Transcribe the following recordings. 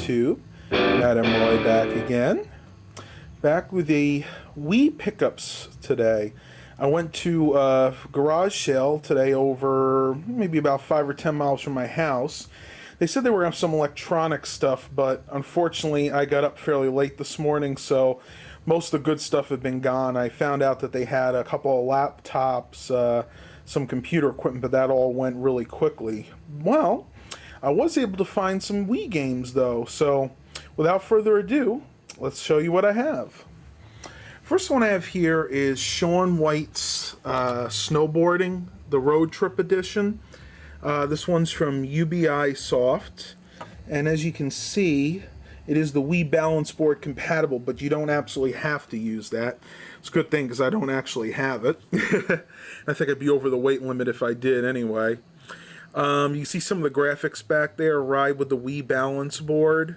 YouTube. Madam Roy back again. Back with the Wii pickups today. I went to a garage sale today over maybe about 5 or 10 miles from my house. They said they were going to have some electronic stuff, but unfortunately I got up fairly late this morning, so most of the good stuff had been gone. I found out that they had a couple of laptops, some computer equipment, but that all went really quickly. Well, I was able to find some Wii games though, so without further ado, let's show you what I have. First one I have here is Shaun White's Snowboarding, the Road Trip Edition. This one's from UBI Soft, and as you can see, it is the Wii Balance Board compatible, but you don't absolutely have to use that. It's a good thing because I don't actually have it. I think I'd be over the weight limit if I did anyway. You see some of the graphics back there, Ride with the Wii Balance Board.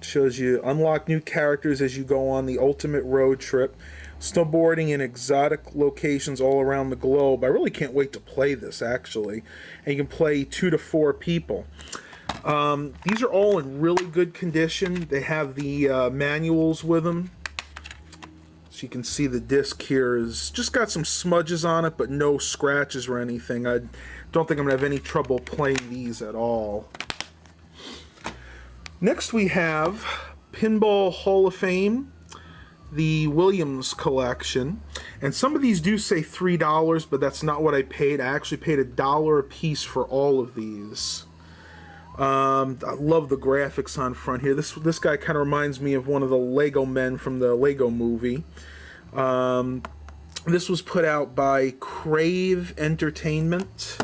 Shows you unlock new characters as you go on the ultimate road trip. Snowboarding in exotic locations all around the globe. I really can't wait to play this, actually. And you can play 2 to 4 people. These are all in really good condition. They have the manuals with them. So you can see the disc here is just got some smudges on it, but no scratches or anything. I don't think I'm going to have any trouble playing these at all. Next we have Pinball Hall of Fame, the Williams collection. And some of these do say $3, but that's not what I paid. I actually paid $1 a piece for all of these. I love the graphics on front here. This guy kind of reminds me of one of the Lego men from the Lego movie. This was put out by Crave Entertainment,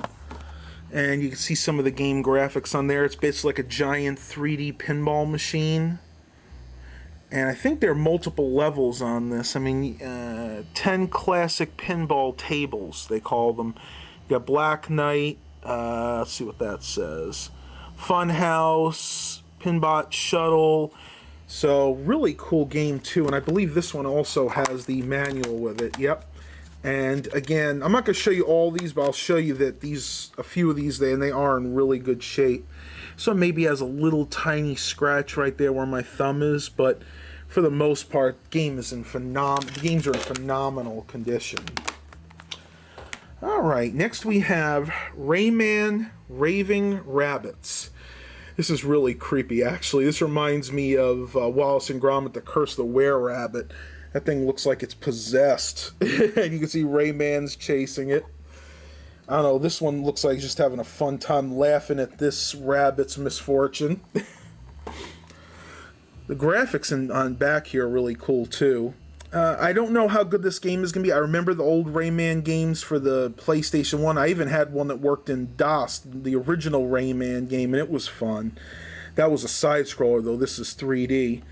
and you can see some of the game graphics on there. It's basically like a giant 3D pinball machine, and I think there are multiple levels on this. I mean, 10 classic pinball tables, they call them. You got Black Knight, let's see what that says. Funhouse, Pinbot Shuttle. So really cool game too, and I believe this one also has the manual with it. Yep. And again, I'm not going to show you all these, but I'll show you that a few of these, they are in really good shape. So maybe has a little tiny scratch right there where my thumb is, but for the most part, the games are in phenomenal condition. All right, next we have Rayman Raving Rabbits. This is really creepy, actually. This reminds me of Wallace and Gromit, The Curse of the Were-Rabbit. That thing looks like it's possessed. And you can see Rayman's chasing it. I don't know, this one looks like he's just having a fun time laughing at this rabbit's misfortune. The graphics on back here are really cool, too. I don't know how good this game is going to be. I remember the old Rayman games for the PlayStation 1. I even had one that worked in DOS, the original Rayman game, and it was fun. That was a side-scroller, though. This is 3D.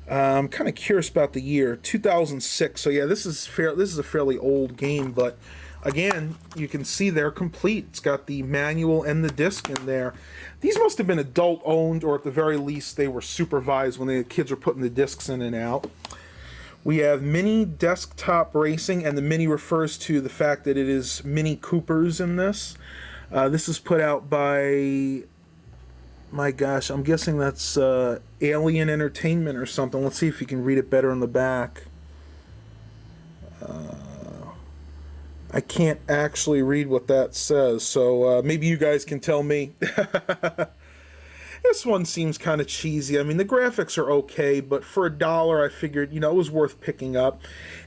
I'm kind of curious about the year, 2006. So yeah, this is a fairly old game, but again, you can see they're complete. It's got the manual and the disc in there. These must have been adult-owned, or at the very least, they were supervised when the kids were putting the discs in and out. We have Mini Desktop Racing, and the Mini refers to the fact that it is Mini Coopers in this. This is put out by, my gosh, I'm guessing that's Alien Entertainment or something. Let's see if you can read it better on the back. I can't actually read what that says, so maybe you guys can tell me. This one seems kind of cheesy. I mean, the graphics are okay, but for $1, I figured, it was worth picking up.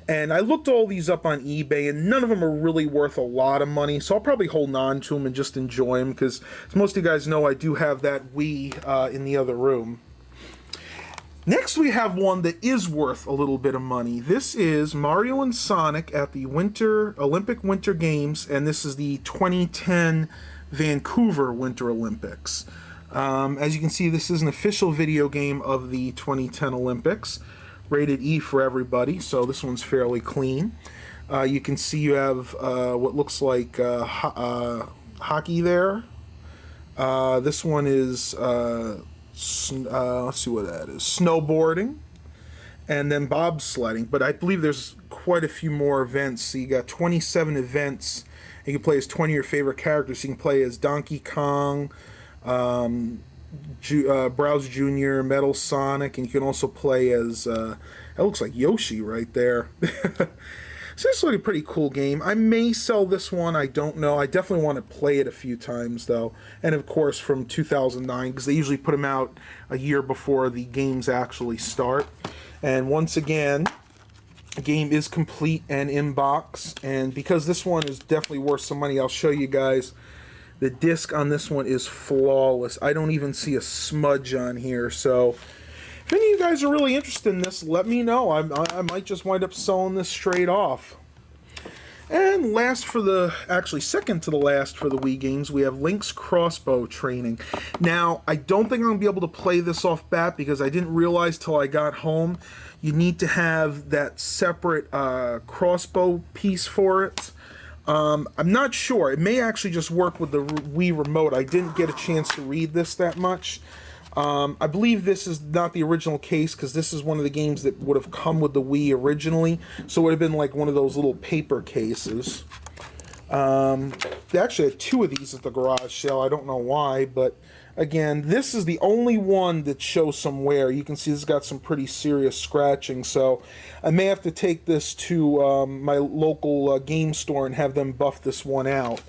And I looked all these up on eBay, and none of them are really worth a lot of money, so I'll probably hold on to them and just enjoy them, because as most of you guys know, I do have that Wii in the other room. Next, we have one that is worth a little bit of money. This is Mario and Sonic at the Olympic Winter Games, and this is the 2010 Vancouver Winter Olympics. As you can see, this is an official video game of the 2010 Olympics. Rated E for everybody, so this one's fairly clean. You can see you have what looks like hockey there. This one is, let's see what that is, snowboarding, and then bobsledding. But I believe there's quite a few more events. So you got 27 events. You can play as 20 of your favorite characters. You can play as Donkey Kong, Browser Jr., Metal Sonic, and you can also play as, that looks like Yoshi right there. So this is like a pretty cool game. I may sell this one, I don't know. I definitely want to play it a few times though. And of course from 2009, because they usually put them out a year before the games actually start. And once again, the game is complete and in box. And because this one is definitely worth some money, I'll show you guys. The disc on this one is flawless. I don't even see a smudge on here. So if any of you guys are really interested in this, let me know. I might just wind up selling this straight off. And second to the last for the Wii games, we have Link's Crossbow Training. Now, I don't think I'm going to be able to play this off bat because I didn't realize till I got home you need to have that separate crossbow piece for it. I'm not sure. It may actually just work with the Wii remote. I didn't get a chance to read this that much. I believe this is not the original case because this is one of the games that would have come with the Wii originally. So it would have been like one of those little paper cases. They actually had two of these at the garage sale. I don't know why, but again, this is the only one that shows some wear. You can see this has got some pretty serious scratching. So I may have to take this to my local game store and have them buff this one out.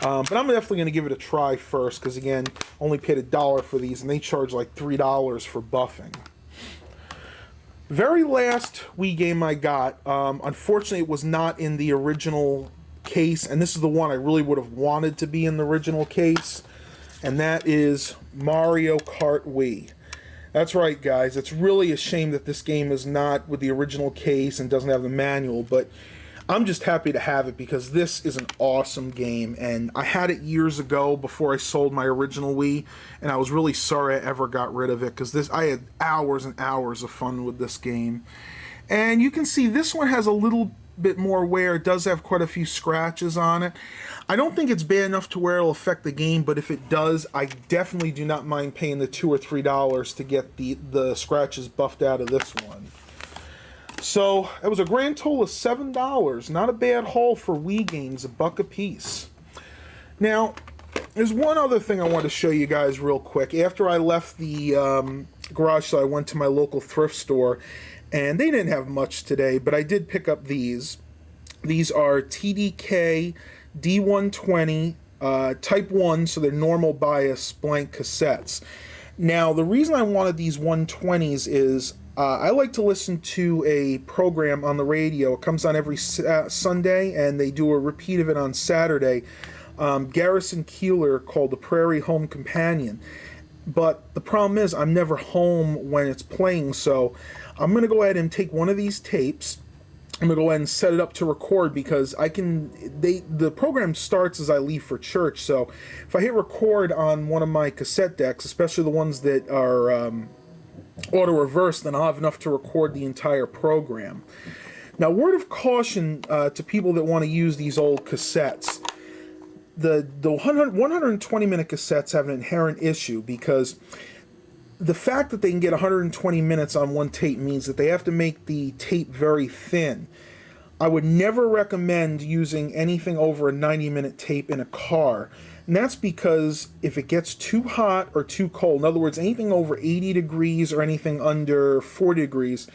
But I'm definitely going to give it a try first because, again, only paid $1 for these, and they charge like $3 for buffing. Very last Wii game I got, unfortunately, it was not in the original case, and this is the one I really would have wanted to be in the original case, and that is Mario Kart Wii. That's right, guys. It's really a shame that this game is not with the original case and doesn't have the manual, but I'm just happy to have it because this is an awesome game, and I had it years ago before I sold my original Wii, and I was really sorry I ever got rid of it because I had hours and hours of fun with this game. And you can see this one has a little bit more wear. It does have quite a few scratches on it. I don't think it's bad enough to where it'll affect the game, but if it does, I definitely do not mind paying the $2 or $3 to get the scratches buffed out of this one. So it was a grand total of $7. Not a bad haul for Wii games, $1 a piece. Now, there's one other thing I want to show you guys real quick. After I left the garage sale, I went to my local thrift store, and they didn't have much today, but I did pick up these. These are TDK D120 Type 1, so they're normal bias blank cassettes. Now, the reason I wanted these 120s is I like to listen to a program on the radio. It comes on every Sunday, and they do a repeat of it on Saturday. Garrison Keillor, called the Prairie Home Companion. But the problem is I'm never home when it's playing, so I'm going to go ahead and take one of these tapes. I'm going to go ahead and set it up to record because the program starts as I leave for church, so if I hit record on one of my cassette decks, especially the ones that are auto-reverse, then I'll have enough to record the entire program. Now, word of caution to people that want to use these old cassettes. The 120-minute cassettes have an inherent issue because the fact that they can get 120 minutes on one tape means that they have to make the tape very thin. I would never recommend using anything over a 90-minute tape in a car. And that's because if it gets too hot or too cold, in other words, anything over 80 degrees or anything under 40 degrees,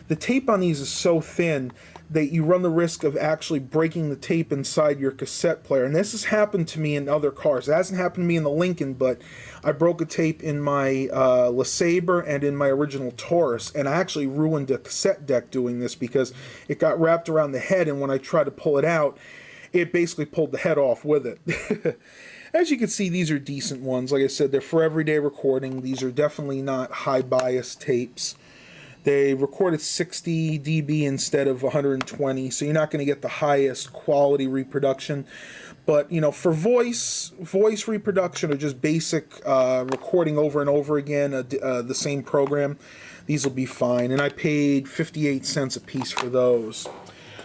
the tape on these is so thin that you run the risk of actually breaking the tape inside your cassette player. And this has happened to me in other cars. It hasn't happened to me in the Lincoln, but I broke a tape in my LeSabre and in my original Taurus, and I actually ruined a cassette deck doing this because it got wrapped around the head, and when I tried to pull it out, it basically pulled the head off with it. As you can see, these are decent ones. Like I said, they're for everyday recording. These are definitely not high bias tapes. They recorded 60 dB instead of 120, so you're not going to get the highest quality reproduction. But, you know, for voice reproduction or just basic recording over and over again, the same program, these will be fine. And I paid 58 cents a piece for those.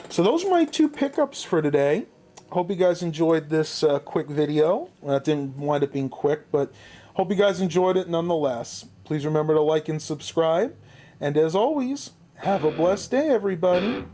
So those are my two pickups for today. Hope you guys enjoyed this quick video. Well, it didn't wind up being quick, but hope you guys enjoyed it nonetheless. Please remember to like and subscribe. And as always, have a blessed day, everybody.